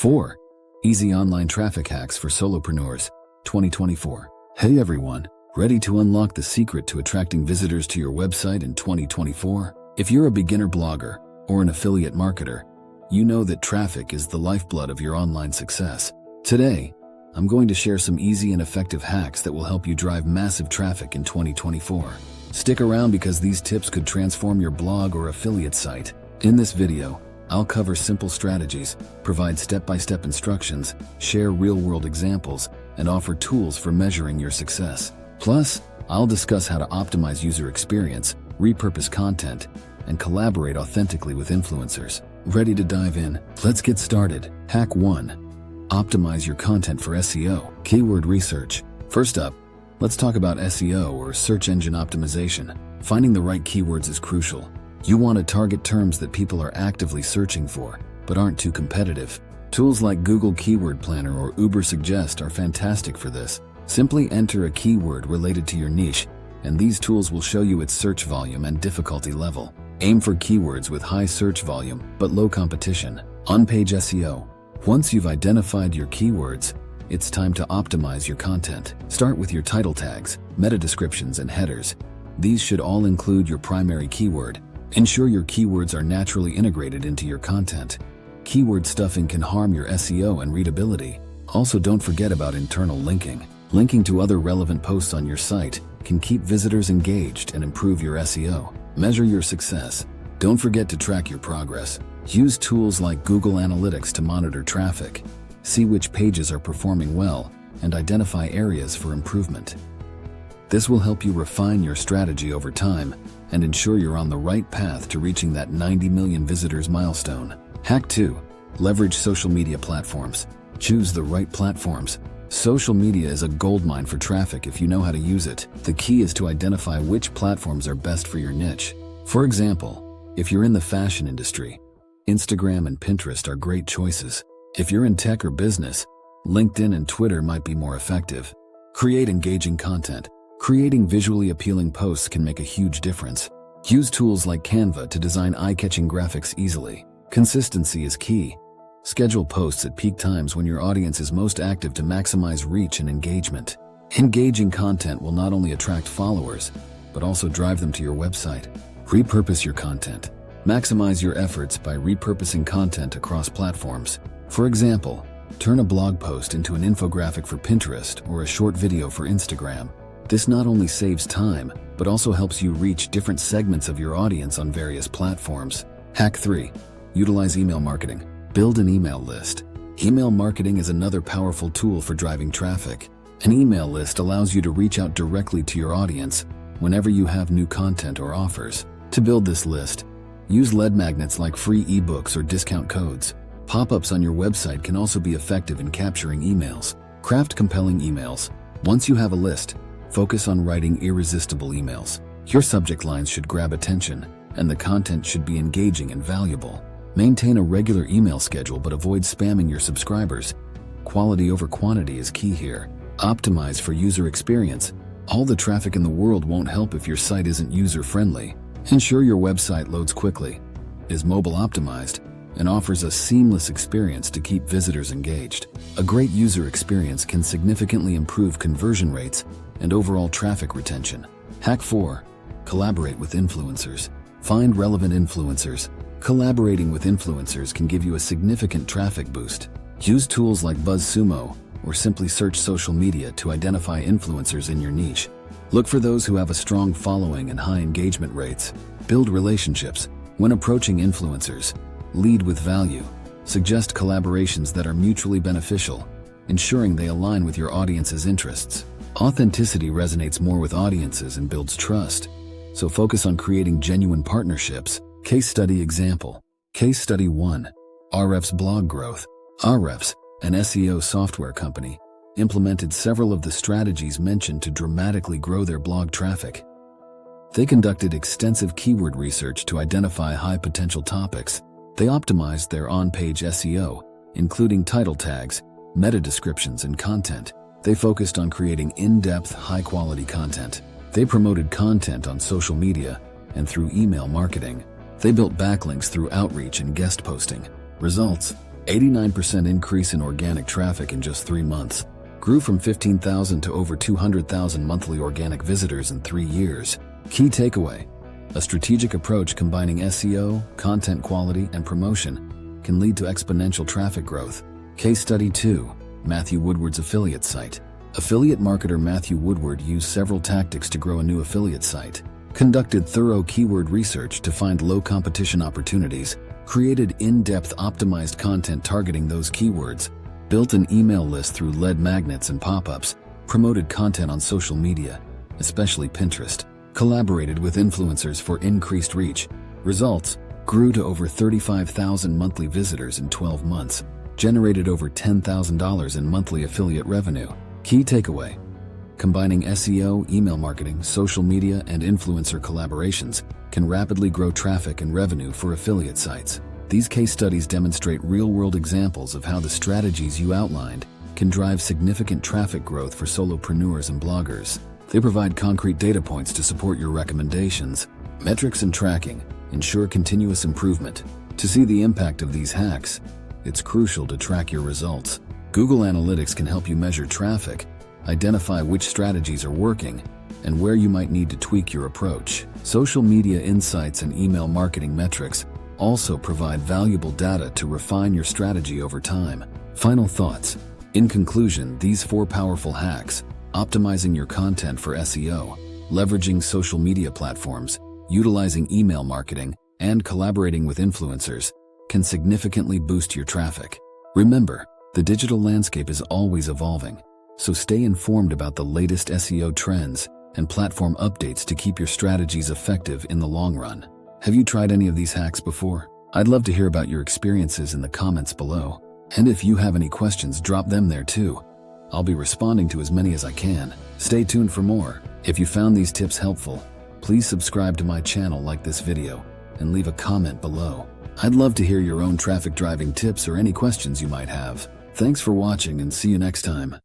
4. Easy online traffic hacks for solopreneurs, 2024. Hey everyone, ready to unlock the secret to attracting visitors to your website in 2024? If you're a beginner blogger or an affiliate marketer, you know that traffic is the lifeblood of your online success. Today, I'm going to share some easy and effective hacks that will help you drive massive traffic in 2024. Stick around because these tips could transform your blog or affiliate site. In this video, I'll cover simple strategies, provide step-by-step instructions, share real-world examples, and offer tools for measuring your success. Plus, I'll discuss how to optimize user experience, repurpose content, and collaborate authentically with influencers. Ready to dive in? Let's get started. Hack 1. Optimize your content for SEO. Keyword research. First up, let's talk about SEO, or search engine optimization. Finding the right keywords is crucial. You want to target terms that people are actively searching for, but aren't too competitive. Tools like Google Keyword Planner or Ubersuggest are fantastic for this. Simply enter a keyword related to your niche, and these tools will show you its search volume and difficulty level. Aim for keywords with high search volume, but low competition. On-page SEO. Once you've identified your keywords, it's time to optimize your content. Start with your title tags, meta descriptions, and headers. These should all include your primary keyword. Ensure your keywords are naturally integrated into your content. Keyword stuffing can harm your SEO and readability. Also, don't forget about internal linking. Linking to other relevant posts on your site can keep visitors engaged and improve your SEO. Measure your success. Don't forget to track your progress. Use tools like Google Analytics to monitor traffic. See which pages are performing well and identify areas for improvement. This will help you refine your strategy over time and ensure you're on the right path to reaching that 90 million visitors milestone. Hack 2. Leverage social media platforms. Choose the right platforms. Social media is a goldmine for traffic if you know how to use it. The key is to identify which platforms are best for your niche. For example, if you're in the fashion industry, Instagram and Pinterest are great choices. If you're in tech or business, LinkedIn and Twitter might be more effective. Create engaging content. Creating visually appealing posts can make a huge difference. Use tools like Canva to design eye-catching graphics easily. Consistency is key. Schedule posts at peak times when your audience is most active to maximize reach and engagement. Engaging content will not only attract followers, but also drive them to your website. Repurpose your content. Maximize your efforts by repurposing content across platforms. For example, turn a blog post into an infographic for Pinterest or a short video for Instagram. This not only saves time, but also helps you reach different segments of your audience on various platforms. Hack 3. Utilize email marketing. Build an email list. Email marketing is another powerful tool for driving traffic. An email list allows you to reach out directly to your audience whenever you have new content or offers. To build this list, use lead magnets like free ebooks or discount codes. Pop-ups on your website can also be effective in capturing emails. Craft compelling emails. Once you have a list, focus on writing irresistible emails. Your subject lines should grab attention, and the content should be engaging and valuable. Maintain a regular email schedule, but avoid spamming your subscribers. Quality over quantity is key here. Optimize for user experience. All the traffic in the world won't help if your site isn't user-friendly. Ensure your website loads quickly, is mobile optimized, and offers a seamless experience to keep visitors engaged. A great user experience can significantly improve conversion rates and overall traffic retention. Hack 4. Collaborate with influencers. Find relevant influencers. Collaborating with influencers can give you a significant traffic boost. Use tools like BuzzSumo or simply search social media to identify influencers in your niche. Look for those who have a strong following and high engagement rates. Build relationships. When approaching influencers, lead with value. Suggest collaborations that are mutually beneficial, ensuring they align with your audience's interests. Authenticity resonates more with audiences and builds trust, so focus on creating genuine partnerships. Case study example. Case study 1. Ahrefs blog growth. Ahrefs, an SEO software company, implemented several of the strategies mentioned to dramatically grow their blog traffic. They conducted extensive keyword research to identify high-potential topics. They optimized their on-page SEO, including title tags, meta descriptions, and content. They focused on creating in-depth, high-quality content. They promoted content on social media and through email marketing. They built backlinks through outreach and guest posting. Results: 89% increase in organic traffic in just 3 months. Grew from 15,000 to over 200,000 monthly organic visitors in 3 years. Key takeaway: a strategic approach combining SEO, content quality, and promotion can lead to exponential traffic growth. Case study 2. Matthew Woodward's affiliate site. Affiliate marketer Matthew Woodward used several tactics to grow a new affiliate site. Conducted thorough keyword research to find low competition opportunities, created in-depth optimized content targeting those keywords, built an email list through lead magnets and pop-ups, promoted content on social media, especially Pinterest, collaborated with influencers for increased reach. Results: grew to over 35,000 monthly visitors in 12 months, generated over $10,000 in monthly affiliate revenue. Key takeaway: combining SEO, email marketing, social media, and influencer collaborations can rapidly grow traffic and revenue for affiliate sites. These case studies demonstrate real-world examples of how the strategies you outlined can drive significant traffic growth for solopreneurs and bloggers. They provide concrete data points to support your recommendations. Metrics and tracking ensure continuous improvement. To see the impact of these hacks, it's crucial to track your results. Google Analytics can help you measure traffic, identify which strategies are working, and where you might need to tweak your approach. Social media insights and email marketing metrics also provide valuable data to refine your strategy over time. Final thoughts. In conclusion, these 4 powerful hacks: optimizing your content for SEO, leveraging social media platforms, utilizing email marketing, and collaborating with influencers, can significantly boost your traffic. Remember, the digital landscape is always evolving, so stay informed about the latest SEO trends and platform updates to keep your strategies effective in the long run. Have you tried any of these hacks before? I'd love to hear about your experiences in the comments below. And if you have any questions, drop them there too. I'll be responding to as many as I can. Stay tuned for more. If you found these tips helpful, please subscribe to my channel, like this video, and leave a comment below. I'd love to hear your own traffic driving tips or any questions you might have. Thanks for watching, and see you next time.